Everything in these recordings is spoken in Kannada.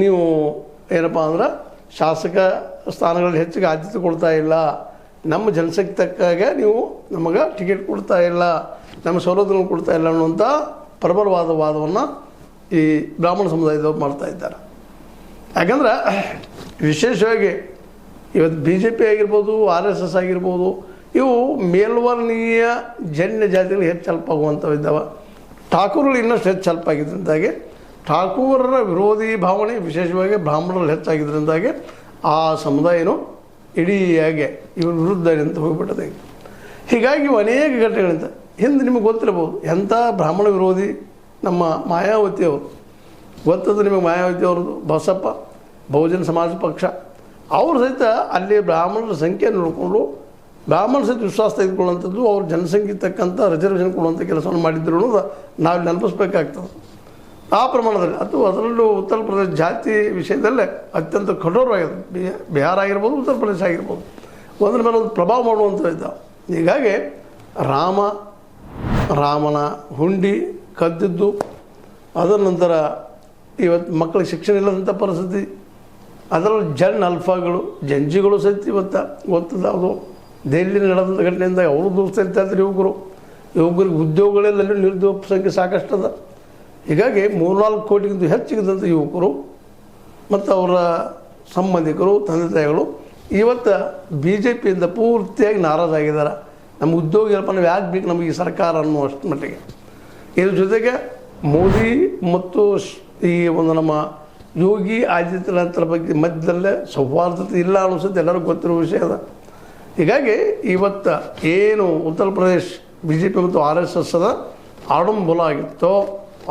ನೀವು ಏನಪ್ಪ ಅಂದ್ರೆ ಶಾಸಕ ಸ್ಥಾನಗಳಲ್ಲಿ ಹೆಚ್ಚಿಗೆ ಆದ್ಯತೆ ಕೊಡ್ತಾ ಇಲ್ಲ, ನಮ್ಮ ಜನಸಂಖ್ಯೆ ತಕ್ಕಾಗೆ ನೀವು ನಮಗೆ ಟಿಕೆಟ್ ಕೊಡ್ತಾ ಇಲ್ಲ, ನಮ್ಮ ಸೌಲಭ್ಯಗಳನ್ನು ಕೊಡ್ತಾ ಇಲ್ಲ ಅನ್ನುವಂಥ ಪ್ರಬಲವಾದ ವಾದವನ್ನು ಈ ಬ್ರಾಹ್ಮಣ ಸಮುದಾಯದವ್ರು ಮಾಡ್ತಾ ಇದ್ದಾರೆ. ಯಾಕಂದ್ರೆ ವಿಶೇಷವಾಗಿ ಇವತ್ತು BJP ಆಗಿರ್ಬೋದು, RSS ಆಗಿರ್ಬೋದು, ಇವು ಮೇಲ್ವರ್ಣೀಯ ಜನ್ಯ ಜಾತಿಗಳು ಹೆಚ್ಚು ಹೆಲ್ಪ್ ಆಗುವಂಥವು ಇದ್ದಾವೆ. ಠಾಕೂರ್ಗಳು ಇನ್ನಷ್ಟು ಹೆಚ್ಚು ಹೆಲ್ಪ್ ಆಗಿದ್ದರಿಂದಾಗಿ ಠಾಕೂರರ ವಿರೋಧಿ ಭಾವನೆ ವಿಶೇಷವಾಗಿ ಬ್ರಾಹ್ಮಣರಲ್ಲಿ ಹೆಚ್ಚಾಗಿದ್ದರಿಂದಾಗಿ ಆ ಸಮುದಾಯನು ಇಡೀಯಾಗಿ ಇವ್ರ ವಿರುದ್ಧ ನಿಂತು ಹೋಗಿಬಿಟ್ಟದೆ. ಹೀಗಾಗಿ ಇವು ಅನೇಕ ಘಟನೆಗಳಿಂದ ಹಿಂದೆ ನಿಮಗೆ ಗೊತ್ತಿರಬಹುದು, ಎಂಥ ಬ್ರಾಹ್ಮಣ ವಿರೋಧಿ ನಮ್ಮ ಮಾಯಾವತಿಯವರು ಗೊತ್ತದ ನಿಮಗೆ. ಮಾಯಾವತಿ ಅವ್ರದ್ದು ಬಸಪ್ಪ ಬಹುಜನ ಸಮಾಜ ಪಕ್ಷ, ಅವರು ಸಹಿತ ಅಲ್ಲಿ ಬ್ರಾಹ್ಮಣರ ಸಂಖ್ಯೆ ನೋಡಿಕೊಂಡು ಬ್ರಾಹ್ಮಣ ಸಹಿತ ವಿಶ್ವಾಸ ತೆಗೆದುಕೊಳ್ಳುವಂಥದ್ದು, ಅವ್ರ ಜನಸಂಖ್ಯೆ ತಕ್ಕಂಥ ರಿಸರ್ವೇಷನ್ ಕೊಡುವಂಥ ಕೆಲಸವನ್ನು ಮಾಡಿದ್ರು ಅನ್ನೋದು ನಾವು ನೆನಪಿಸ್ಬೇಕಾಗ್ತದೆ. ಆ ಪ್ರಮಾಣದಲ್ಲಿ ಅಥವಾ ಅದರಲ್ಲೂ ಉತ್ತರ ಪ್ರದೇಶ ಜಾತಿ ವಿಷಯದಲ್ಲೇ ಅತ್ಯಂತ ಕಠೋರವಾಗಿದೆ. ಬಿಹಾರ ಆಗಿರ್ಬೋದು, ಉತ್ತರ ಪ್ರದೇಶ ಆಗಿರ್ಬೋದು, ಒಂದ್ರ ಮೇಲೆ ಒಂದು ಪ್ರಭಾವ ಮಾಡುವಂಥ ಇದ್ದಾವೆ. ಹೀಗಾಗಿ ರಾಮನ ಹುಂಡಿ ಕದ್ದಿದ್ದು, ಅದರ ನಂತರ ಇವತ್ತು ಮಕ್ಕಳಿಗೆ ಶಿಕ್ಷಣ ಇಲ್ಲದಂಥ ಪರಿಸ್ಥಿತಿ, ಅದರಲ್ಲಿ ಅಲ್ಫಾಗಳು ಜಂಜಿಗಳು ಸಹಿತ ಇವತ್ತು ಗೊತ್ತದ. ಅದು ದೆಹಲಿಯಲ್ಲಿ ನಡೆದಂಥ ಘಟನೆಯಿಂದ ಅವರು ದೂರಿಸ್ತಾ ಇದ್ದಾರೆ. ಯುವಕರಿಗೆ ಉದ್ಯೋಗಗಳಲ್ಲಿ ನಿರುದ್ಯೋಗ ಸಂಖ್ಯೆ ಸಾಕಷ್ಟದ. ಹೀಗಾಗಿ 3-4 ಕೋಟಿಗಿಂತ ಹೆಚ್ಚಿಗಿದ್ದಂಥ ಯುವಕರು ಮತ್ತು ಅವರ ಸಂಬಂಧಿಕರು, ತಂದೆ ತಾಯಿಗಳು ಇವತ್ತು BJPಯಿಂದ ಪೂರ್ತಿಯಾಗಿ ನಾರಾಜಾಗಿದ್ದಾರೆ. ನಮ್ಮ ಉದ್ಯೋಗ ಕಲ್ಪನೆ ಯಾಕೆ ಬೇಕು ನಮಗೆ ಈ ಸರ್ಕಾರ ಅನ್ನುವಷ್ಟು ಮಟ್ಟಿಗೆ. ಇದ್ರ ಜೊತೆಗೆ ಮೋದಿ ಮತ್ತು ಈ ಒಂದು ನಮ್ಮ ಯೋಗಿ ಆದಿತ್ಯನಾಥರ ಬಗ್ಗೆ ಮಧ್ಯದಲ್ಲೇ ಸೌಹಾರ್ದತೆ ಇಲ್ಲ ಅನ್ನಿಸುತ್ತೆ, ಎಲ್ಲರಿಗೂ ಗೊತ್ತಿರೋ ವಿಷಯ ಅದ. ಹೀಗಾಗಿ ಇವತ್ತು ಏನು ಉತ್ತರ ಪ್ರದೇಶ BJP ಮತ್ತು RSS ಅದ ಆಡಂಬಲ ಆಗಿತ್ತೋ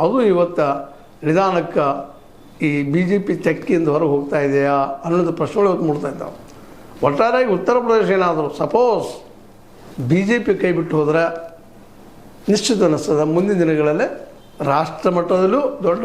ಅದು ಇವತ್ತು ನಿಧಾನಕ್ಕೆ ಈ BJP ತೆಕ್ಕಿಯಿಂದ ಹೊರಗೆ ಹೋಗ್ತಾ ಇದೆಯಾ ಅನ್ನೋದು ಪ್ರಶ್ನೆಗಳು ಇವತ್ತು ಮೂಡ್ತಾ ಇದ್ದಾವೆ. ಒಟ್ಟಾರೆಯಾಗಿ ಉತ್ತರ ಪ್ರದೇಶ ಏನಾದರೂ ಸಪೋಸ್ BJP ಕೈ ಬಿಟ್ಟು ಹೋದರೆ ನಿಶ್ಚಿತ ಅನ್ನಿಸ್ತದೆ ಮುಂದಿನ ದಿನಗಳಲ್ಲಿ ರಾಷ್ಟ್ರ ಮಟ್ಟದಲ್ಲೂ ದೊಡ್ಡ